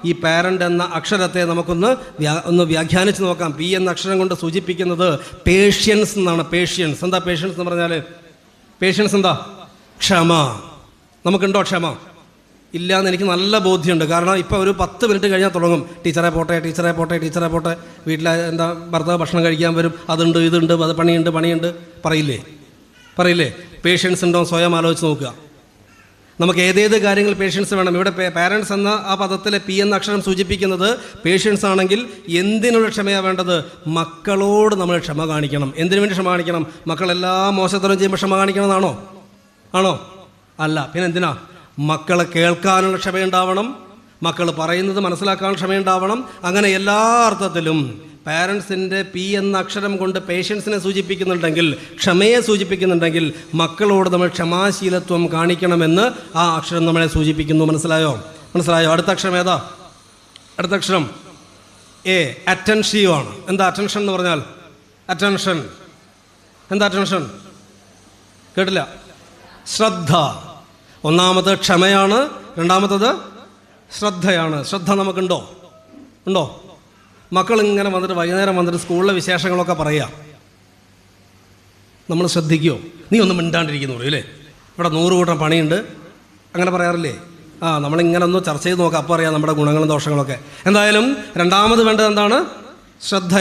ഈ പാരൻ്റ് എന്ന അക്ഷരത്തെ നമുക്കൊന്ന് വ്യാഖ്യാനിച്ച് നോക്കാം. പി എന്ന അക്ഷരം കൊണ്ട് സൂചിപ്പിക്കുന്നത് പേഷ്യൻസ് എന്നാണ്. പേഷ്യൻസ് എന്താ? പേഷ്യൻസ് എന്ന് പറഞ്ഞാൽ പേഷ്യൻസ് എന്താ? ക്ഷമ. നമുക്കുണ്ടോ ക്ഷമ? ഇല്ലയെന്ന് എനിക്ക് നല്ല ബോധ്യമുണ്ട്. കാരണം ഇപ്പോൾ ഒരു 10 മിനിറ്റ് കഴിഞ്ഞാൽ തുടങ്ങും, ടീച്ചറെ പോട്ടെ, ടീച്ചറെ പോട്ടെ, ടീച്ചറെ പോട്ടെ, വീട്ടിൽ എന്താ ഭർത്താവ് ഭക്ഷണം കഴിക്കാൻ വരും, അതുണ്ട് ഇതുണ്ട്, അത് പണിയുണ്ട് പറയില്ലേ? പേഷ്യൻസ് ഉണ്ടോ? സ്വയം ആലോചിച്ച് നോക്കുക. നമുക്ക് ഏതേത് കാര്യങ്ങൾ പേഷ്യൻസ് വേണം? ഇവിടെ പാരൻസ് എന്ന ആ പദത്തിലെ പി എന്ന അക്ഷരം സൂചിപ്പിക്കുന്നത് പേഷ്യൻസ് ആണെങ്കിൽ എന്തിനുള്ള ക്ഷമയാണ് വേണ്ടത്? മക്കളോട് നമ്മൾ ക്ഷമ കാണിക്കണം. എന്തിനു വേണ്ടി ക്ഷമ കാണിക്കണം? മക്കളെല്ലാം മോശത്തരം ചെയ്യുമ്പോൾ ക്ഷമ കാണിക്കണമെന്നാണോ? ആണോ? അല്ല. പിന്നെ എന്തിനാ? മക്കളെ കേൾക്കാനുള്ള ക്ഷമയുണ്ടാവണം, മക്കൾ പറയുന്നത് മനസ്സിലാക്കാനുള്ള ക്ഷമയുണ്ടാവണം. അങ്ങനെ എല്ലാ അർത്ഥത്തിലും പാരൻസിൻ്റെ പി എന്ന അക്ഷരം കൊണ്ട് പേഷ്യൻസിനെ സൂചിപ്പിക്കുന്നുണ്ടെങ്കിൽ, ക്ഷമയെ സൂചിപ്പിക്കുന്നുണ്ടെങ്കിൽ, മക്കളോട് നമ്മൾ ക്ഷമാശീലത്വം കാണിക്കണമെന്ന് ആ അക്ഷരം നമ്മളെ സൂചിപ്പിക്കുന്നു. മനസ്സിലായോ? അടുത്ത അക്ഷരം ഏതാ? അടുത്ത അക്ഷരം എ. അറ്റൻഷീവ് ആണ്. എന്താ അറ്റൻഷൻ എന്ന് പറഞ്ഞാൽ? അറ്റൻഷൻ എന്താ? അറ്റൻഷൻ കേട്ടില്ല. ശ്രദ്ധ. ഒന്നാമത് ക്ഷമയാണ്, രണ്ടാമത്തത് ശ്രദ്ധയാണ്. ശ്രദ്ധ നമുക്കുണ്ടോ? മക്കളിങ്ങനെ വന്നിട്ട് വൈകുന്നേരം വന്നിട്ട് സ്കൂളിലെ വിശേഷങ്ങളൊക്കെ പറയുക, നമ്മൾ ശ്രദ്ധിക്കുമോ? നീ ഒന്നും മിണ്ടാണ്ടിരിക്കുന്നു പറയും അല്ലേ? ഇവിടെ 100 കൂട്ടം പണിയുണ്ട്, അങ്ങനെ പറയാറില്ലേ? നമ്മളിങ്ങനെ ഒന്ന് ചർച്ച ചെയ്ത് നോക്കാം, അപ്പോൾ അറിയാം നമ്മുടെ ഗുണങ്ങളും ദോഷങ്ങളൊക്കെ. എന്തായാലും രണ്ടാമത് വേണ്ടത് എന്താണ്? ശ്രദ്ധ.